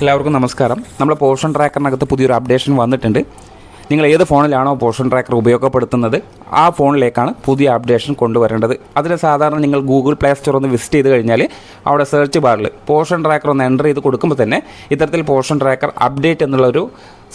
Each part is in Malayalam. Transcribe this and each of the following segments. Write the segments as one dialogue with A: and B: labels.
A: എല്ലാവർക്കും നമസ്കാരം. നമ്മുടെ പോർഷൻ ട്രാക്കറിനകത്ത് പുതിയൊരു അപ്ഡേഷൻ വന്നിട്ടുണ്ട്. നിങ്ങൾ ഏത് ഫോണിലാണോ പോർഷൻ ട്രാക്കർ ഉപയോഗപ്പെടുത്തുന്നത് ആ ഫോണിലേക്കാണ് പുതിയ അപ്ഡേഷൻ കൊണ്ടുവരേണ്ടത്. അതിന് സാധാരണ നിങ്ങൾ ഗൂഗിൾ പ്ലേ സ്റ്റോർ ഒന്ന് വിസിറ്റ് ചെയ്ത് കഴിഞ്ഞാൽ അവിടെ സെർച്ച് ബാറിൽ പോർഷൻ ട്രാക്കർ ഒന്ന് എൻ്റർ ചെയ്ത് കൊടുക്കുമ്പോൾ തന്നെ ഇത്തരത്തിൽ പോർഷൻ ട്രാക്കർ അപ്ഡേറ്റ് എന്നുള്ളൊരു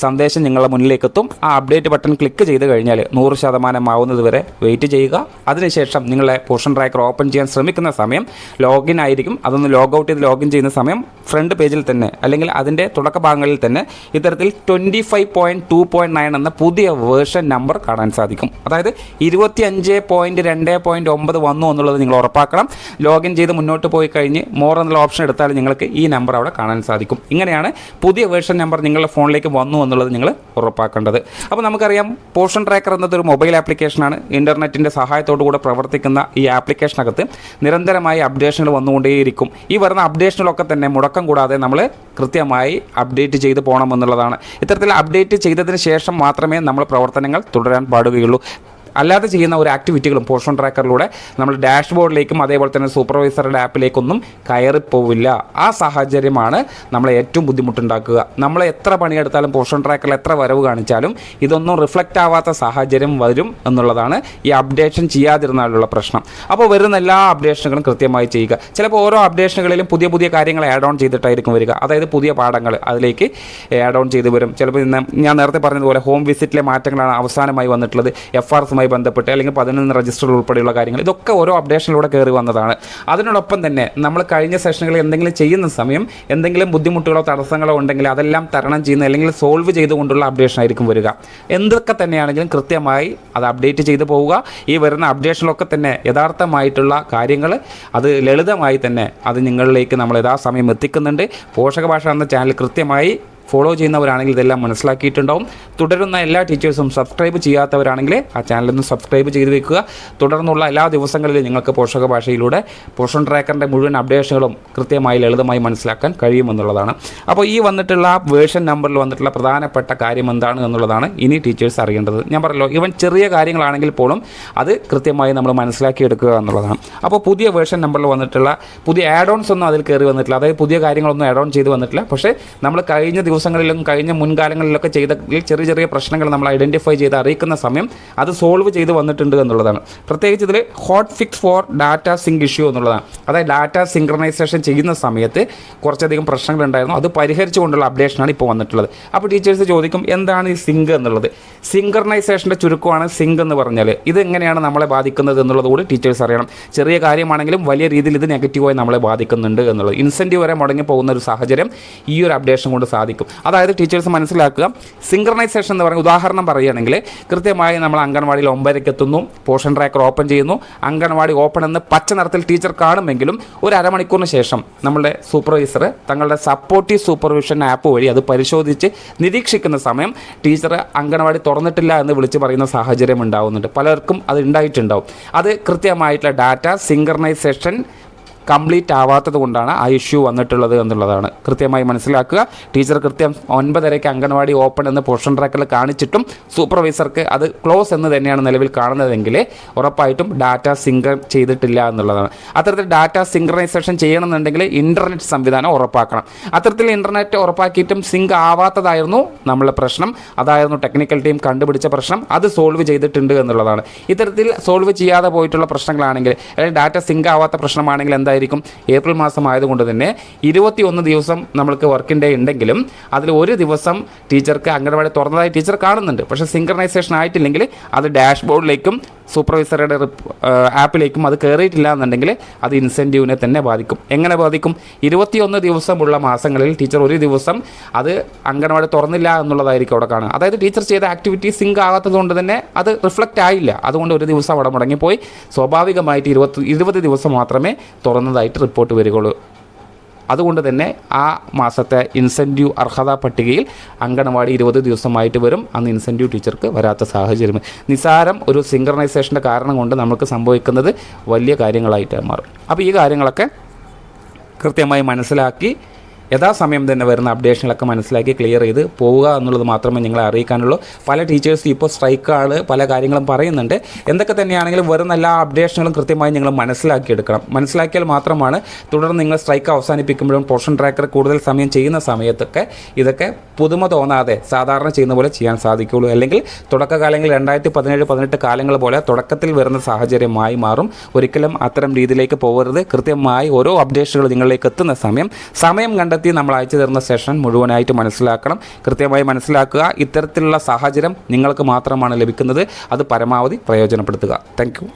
A: സന്ദേശം നിങ്ങളുടെ മുന്നിലേക്ക് എത്തും. ആ അപ്ഡേറ്റ് ബട്ടൺ ക്ലിക്ക് ചെയ്ത് കഴിഞ്ഞാൽ 100% ആവുന്നത് വരെ വെയിറ്റ് ചെയ്യുക. അതിനുശേഷം നിങ്ങളെ പോർഷൻ ട്രാക്കർ ഓപ്പൺ ചെയ്യാൻ ശ്രമിക്കുന്ന സമയം ലോഗിൻ ആയിരിക്കും. അതൊന്ന് ലോഗ് ഔട്ട് ചെയ്ത് ലോഗിൻ ചെയ്യുന്ന സമയം ഫ്രണ്ട് പേജിൽ തന്നെ അല്ലെങ്കിൽ അതിൻ്റെ തുടക്ക ഭാഗങ്ങളിൽ തന്നെ ഇത്തരത്തിൽ 25.2.9 എന്ന പുതിയ വേർഷൻ നമ്പർ കാണാൻ സാധിക്കും. അതായത് 25.2.9 വന്നു എന്നുള്ളത് നിങ്ങൾ ഉറപ്പാക്കണം. ലോഗിൻ ചെയ്ത് മുന്നോട്ട് പോയി കഴിഞ്ഞ് മോർ എന്നുള്ള ഓപ്ഷൻ എടുത്താൽ നിങ്ങൾക്ക് ഈ നമ്പർ അവിടെ കാണാൻ സാധിക്കും. ഇങ്ങനെയാണ് പുതിയ വേർഷൻ നമ്പർ നിങ്ങളുടെ ഫോണിലേക്ക് വന്നു എന്നുള്ളത് നിങ്ങൾ ഉറപ്പാക്കേണ്ടത്. അപ്പോൾ നമുക്കറിയാം പോർഷൻ ട്രാക്കർ എന്നതൊരു മൊബൈൽ ആപ്ലിക്കേഷനാണ്. ഇൻ്റർനെറ്റിൻ്റെ സഹായത്തോടു കൂടെ പ്രവർത്തിക്കുന്ന ഈ ആപ്ലിക്കേഷനകത്ത് നിരന്തരമായി അപ്ഡേഷനുകൾ വന്നുകൊണ്ടേയിരിക്കും. ഈ വരുന്ന അപ്ഡേഷനുകളൊക്കെ തന്നെ മുടക്കം കൂടാതെ നമ്മൾ കൃത്യമായി അപ്ഡേറ്റ് ചെയ്ത് പോകണം എന്നുള്ളതാണ്. ഇത്തരത്തിൽ അപ്ഡേറ്റ് ചെയ്തതിന് ശേഷം മാത്രമേ നമ്മൾ പ്രവർത്തനങ്ങൾ തുടരാൻ പാടുകയുള്ളൂ. അല്ലാതെ ചെയ്യുന്ന ഒരു ആക്ടിവിറ്റികളും പോർഷൻ ട്രാക്കറിലൂടെ നമ്മൾ ഡാഷ്ബോർഡിലേക്കും അതേപോലെ തന്നെ സൂപ്പർവൈസറുടെ ആപ്പിലേക്കൊന്നും കയറിപ്പോവില്ല. ആ സാഹചര്യമാണ് നമ്മളെ ഏറ്റവും ബുദ്ധിമുട്ടുണ്ടാക്കുക. നമ്മൾ എത്ര പണിയെടുത്താലും പോർഷൻ ട്രാക്കറിൽ എത്ര വരവ് കാണിച്ചാലും ഇതൊന്നും റിഫ്ലക്റ്റ് ആവാത്ത സാഹചര്യം വരും എന്നുള്ളതാണ് ഈ അപ്ഡേഷൻ ചെയ്യാതിരുന്നാലുള്ള പ്രശ്നം. അപ്പോൾ വരുന്ന എല്ലാ അപ്ഡേഷനുകളും കൃത്യമായി ചെയ്യുക. ചിലപ്പോൾ ഓരോ അപ്ഡേഷനുകളിലും പുതിയ പുതിയ കാര്യങ്ങൾ ആഡ് ഓൺ ചെയ്തിട്ടായിരിക്കും വരിക. അതായത് പുതിയ പാഠങ്ങൾ അതിലേക്ക് ആഡ് ഓൺ ചെയ്ത് വരും. ചിലപ്പോൾ ഞാൻ നേരത്തെ പറഞ്ഞതുപോലെ ഹോം വിസിറ്റിലെ മാറ്റങ്ങളാണ് അവസാനമായി വന്നിട്ടുള്ളത്. FRS ബന്ധപ്പെട്ട് അല്ലെങ്കിൽ 11 രജിസ്റ്റർ ഉൾപ്പെടെയുള്ള കാര്യങ്ങൾ ഇതൊക്കെ ഓരോ അപ്ഡേഷനിലൂടെ കയറി വന്നതാണ്. അതിനോടൊപ്പം തന്നെ നമ്മൾ കഴിഞ്ഞ സെഷനുകളിൽ എന്തെങ്കിലും ചെയ്യുന്ന സമയം എന്തെങ്കിലും ബുദ്ധിമുട്ടുകളോ തടസ്സങ്ങളോ ഉണ്ടെങ്കിൽ അതെല്ലാം തരണം ചെയ്യുന്ന അല്ലെങ്കിൽ സോൾവ് ചെയ്തുകൊണ്ടുള്ള അപ്ഡേഷൻ ആയിരിക്കും വരിക. എന്തൊക്കെ തന്നെയാണെങ്കിലും കൃത്യമായി അത് അപ്ഡേറ്റ് ചെയ്തു പോവുക. ഈ വരുന്ന അപ്ഡേഷനിലൊക്കെ തന്നെ യഥാർത്ഥമായിട്ടുള്ള കാര്യങ്ങൾ അത് ലളിതമായി തന്നെ അത് നിങ്ങളിലേക്ക് നമ്മൾ യഥാസമയം എത്തിക്കുന്നുണ്ട്. പോഷകഭാഷ എന്ന ചാനൽ കൃത്യമായി ഫോളോ ചെയ്യുന്നവരാണെങ്കിൽ ഇതെല്ലാം മനസ്സിലാക്കിയിട്ടുണ്ടാവും. തുടരുന്ന എല്ലാ ടീച്ചേഴ്സും സബ്സ്ക്രൈബ് ചെയ്യാത്തവരാണെങ്കിൽ ആ ചാനലൊന്ന് സബ്സ്ക്രൈബ് ചെയ്ത് വെക്കുക. തുടർന്നുള്ള എല്ലാ ദിവസങ്ങളിലും നിങ്ങൾക്ക് പോഷക ഭാഷയിലൂടെ പോർഷൻ ട്രാക്കറിൻ്റെ മുഴുവൻ അപ്ഡേഷനുകളും കൃത്യമായി ലളിതമായി മനസ്സിലാക്കാൻ കഴിയുമെന്നുള്ളതാണ്. അപ്പോൾ ഈ വന്നിട്ടുള്ള വേർഷൻ നമ്പറിൽ വന്നിട്ടുള്ള പ്രധാനപ്പെട്ട കാര്യം എന്താണ് എന്നുള്ളതാണ് ഇനി ടീച്ചേഴ്സ് അറിയേണ്ടത്. ഞാൻ പറഞ്ഞല്ലോ, ഇവൻ ചെറിയ കാര്യങ്ങളാണെങ്കിൽ പോലും അത് കൃത്യമായി നമ്മൾ മനസ്സിലാക്കിയെടുക്കുക എന്നുള്ളതാണ്. അപ്പോൾ പുതിയ വേർഷൻ നമ്പറിൽ വന്നിട്ടുള്ള പുതിയ ആഡ് ഓൺസ് ഒന്നും അതിൽ കയറി വന്നിട്ടില്ല. അതായത് പുതിയ കാര്യങ്ങളൊന്നും ആഡ് ഓൺ ചെയ്ത് വന്നിട്ടില്ല. പക്ഷേ നമ്മൾ കഴിഞ്ഞ ദിവസങ്ങളിലും കഴിഞ്ഞ മുൻകാലങ്ങളിലൊക്കെ ചെയ്ത ചെറിയ ചെറിയ പ്രശ്നങ്ങൾ നമ്മൾ ഐഡൻറ്റിഫൈ ചെയ്ത് അറിയിക്കുന്ന സമയം അത് സോൾവ് ചെയ്ത് വന്നിട്ടുണ്ട് എന്നുള്ളതാണ്. പ്രത്യേകിച്ച് ഇതിൽ hot fix for data sync issue എന്നുള്ളതാണ്. അതായത് ഡാറ്റ സിങ്ക്രണൈസേഷൻ ചെയ്യുന്ന സമയത്ത് കുറച്ചധികം പ്രശ്നങ്ങളുണ്ടായിരുന്നു. അത് പരിഹരിച്ചുകൊണ്ടുള്ള അപ്ഡേഷനാണ് ഇപ്പോൾ വന്നിട്ടുള്ളത്. അപ്പോൾ ടീച്ചേഴ്സ് ചോദിക്കും, എന്താണ് ഈ സിങ്ക് എന്നുള്ളത്? സിങ്ക്രണൈസേഷൻ്റെ ചുരുക്കമാണ് സിങ്ക് എന്ന് പറഞ്ഞാൽ. ഇത് എങ്ങനെയാണ് നമ്മളെ ബാധിക്കുന്നത് എന്നുള്ളത് കൂടി ടീച്ചേഴ്സ് അറിയണം. ചെറിയ കാര്യമാണെങ്കിലും വലിയ രീതിയിൽ ഇത് നെഗറ്റീവായി നമ്മളെ ബാധിക്കുന്നുണ്ട് എന്നുള്ളത്. ഇൻസെൻറ്റീവ് വരെ മുടങ്ങി പോകുന്ന ഒരു സാഹചര്യം ഈ ഒരു അപ്ഡേഷൻ കൊണ്ട് സാധിക്കും. അതായത് ടീച്ചേഴ്സ് മനസ്സിലാക്കുക, സിങ്ക്രണൈസേഷൻ എന്ന് പറയുന്ന ഉദാഹരണം പറയുകയാണെങ്കിൽ കൃത്യമായി നമ്മൾ അംഗൻവാടിയിൽ 9:00 എത്തുന്നു, പോർഷൻ ട്രാക്കർ ഓപ്പൺ ചെയ്യുന്നു. അംഗൻവാടി ഓപ്പൺ എന്ന് പച്ച നിറത്തിൽ ടീച്ചർ കാണുമെങ്കിലും ഒരു അരമണിക്കൂറിന് ശേഷം നമ്മളുടെ സൂപ്പർവൈസർ തങ്ങളുടെ സപ്പോർട്ടീവ് സൂപ്പർവിഷൻ ആപ്പ് വഴി അത് പരിശോധിച്ച് നിരീക്ഷിക്കുന്ന സമയം ടീച്ചർ അംഗൻവാടി തുറന്നിട്ടില്ല എന്ന് വിളിച്ച് പറയുന്ന സാഹചര്യം ഉണ്ടാകുന്നുണ്ട്. പലർക്കും അത് ഉണ്ടായിട്ടുണ്ടാവും. അത് കൃത്യമായിട്ടുള്ള ഡാറ്റ സിങ്ക്രണൈസേഷൻ കംപ്ലീറ്റ് ആവാത്തത് കൊണ്ടാണ് ആ ഇഷ്യൂ വന്നിട്ടുള്ളത് എന്നുള്ളതാണ്. കൃത്യമായി മനസ്സിലാക്കുക. ടീച്ചർ കൃത്യം 9:30 അംഗൻവാടി ഓപ്പൺ എന്ന് പോർഷൻ ട്രാക്കറിൽ കാണിച്ചിട്ടും സൂപ്പർവൈസർക്ക് അത് ക്ലോസ് എന്ന് തന്നെയാണ് നിലവിൽ കാണുന്നതെങ്കിൽ ഉറപ്പായിട്ടും ഡാറ്റ സിങ്കർ ചെയ്തിട്ടില്ല എന്നുള്ളതാണ്. അത്തരത്തിൽ ഡാറ്റ സിങ്ക്രണൈസേഷൻ ചെയ്യണമെന്നുണ്ടെങ്കിൽ ഇൻ്റർനെറ്റ് സംവിധാനം ഉറപ്പാക്കണം. അത്തരത്തിൽ ഇൻ്റർനെറ്റ് ഉറപ്പാക്കിയിട്ടും സിങ്ക് ആവാത്തതായിരുന്നു നമ്മളെ പ്രശ്നം. അതായിരുന്നു ടെക്നിക്കൽ ടീം കണ്ടുപിടിച്ച പ്രശ്നം. അത് സോൾവ് ചെയ്തിട്ടുണ്ട് എന്നുള്ളതാണ്. ഇത്തരത്തിൽ സോൾവ് ചെയ്യാതെ പോയിട്ടുള്ള പ്രശ്നങ്ങളാണെങ്കിൽ അല്ലെങ്കിൽ ഡാറ്റ സിങ്ക് ആവാത്ത പ്രശ്നമാണെങ്കിൽ എന്തായിരിക്കും? ഏപ്രിൽ മാസം ആയതുകൊണ്ട് തന്നെ 21 ദിവസം നമ്മൾക്ക് വർക്കിംഗ് ഡേ ഉണ്ടെങ്കിലും അതിൽ ഒരു ദിവസം ടീച്ചർക്ക് അംഗൻവാടി തുറന്നതായി ടീച്ചർ കാണുന്നുണ്ട്. പക്ഷേ സിങ്ക്രണൈസേഷൻ ആയിട്ടില്ലെങ്കിൽ അത് ഡാഷ്ബോർഡിലേക്കും സൂപ്പർവൈസറുടെ ആപ്പിലേക്കും അത് കയറിയിട്ടില്ല എന്നുണ്ടെങ്കിൽ അത് ഇൻസെൻറ്റീവിനെ തന്നെ ബാധിക്കും. എങ്ങനെ ബാധിക്കും? 21 ദിവസമുള്ള മാസങ്ങളിൽ ടീച്ചർ ഒരു ദിവസം അത് അംഗൻവാടി തുറന്നില്ല എന്നുള്ളതായിരിക്കും അവിടെ കാണുക. അതായത് ടീച്ചർ ചെയ്ത ആക്ടിവിറ്റി സിങ്ക് ആകാത്തത് കൊണ്ട് തന്നെ അത് റിഫ്ലക്റ്റ് ആയില്ല. അതുകൊണ്ട് ഒരു ദിവസം അവിടെ മുടങ്ങിപ്പോയി. സ്വാഭാവികമായിട്ട് 20 ദിവസം മാത്രമേ തുറന്നതായിട്ട് റിപ്പോർട്ട് വരികയുള്ളൂ. അതുകൊണ്ട് തന്നെ ആ മാസത്തെ ഇൻസെൻറ്റീവ് അർഹതാ പട്ടികയിൽ അംഗൻവാടി 20 ദിവസമായിട്ട് വരും. അന്ന് ഇൻസെൻറ്റീവ് ടീച്ചർക്ക് വരാത്ത സാഹചര്യം നിസാരം ഒരു സിങ്ക്രണൈസേഷൻ്റെ കാരണം കൊണ്ട് നമുക്ക് സംഭവിക്കുന്നത് വലിയ കാര്യങ്ങളായിട്ട് മാറും. അപ്പോൾ ഈ കാര്യങ്ങളൊക്കെ കൃത്യമായി മനസ്സിലാക്കി യഥാസമയം തന്നെ വരുന്ന അപ്ഡേഷനുകളൊക്കെ മനസ്സിലാക്കി ക്ലിയർ ചെയ്ത് പോവുക എന്നുള്ളത് മാത്രമേ നിങ്ങളെ അറിയിക്കാനുള്ളൂ. പല ടീച്ചേഴ്സും ഇപ്പോൾ സ്ട്രൈക്കാണ്, പല കാര്യങ്ങളും പറയുന്നുണ്ട്. എന്തൊക്കെ തന്നെയാണെങ്കിലും വരുന്ന എല്ലാ അപ്ഡേഷനുകളും കൃത്യമായി നിങ്ങൾ മനസ്സിലാക്കിയെടുക്കണം. മനസ്സിലാക്കിയാൽ മാത്രമാണ് തുടർന്ന് നിങ്ങൾ സ്ട്രൈക്ക് അവസാനിപ്പിക്കുമ്പോഴും പോർഷൻ ട്രാക്കർ കൂടുതൽ സമയം ചെയ്യുന്ന സമയത്തൊക്കെ ഇതൊക്കെ പുതുമ തോന്നാതെ സാധാരണ ചെയ്യുന്ന പോലെ ചെയ്യാൻ സാധിക്കുകയുള്ളൂ. അല്ലെങ്കിൽ തുടക്കകാലങ്ങളിൽ 2017-18 കാലങ്ങൾ പോലെ തുടക്കത്തിൽ വരുന്ന സാഹചര്യമായി മാറും. ഒരിക്കലും അത്തരം രീതിയിലേക്ക് പോകരുത്. കൃത്യമായി ഓരോ അപ്ഡേഷനുകൾ നിങ്ങളിലേക്ക് എത്തുന്ന സമയം കണ്ടെത്തി നമ്മൾ അയച്ചു തരുന്ന സെഷൻ മുഴുവനായിട്ട് മനസ്സിലാക്കണം. കൃത്യമായി മനസ്സിലാക്കുക. ഇത്തരത്തിലുള്ള സാഹചര്യം നിങ്ങൾക്ക് മാത്രമാണ് ലഭിക്കുന്നത്. അത് പരമാവധി പ്രയോജനപ്പെടുത്തുക. Thank you.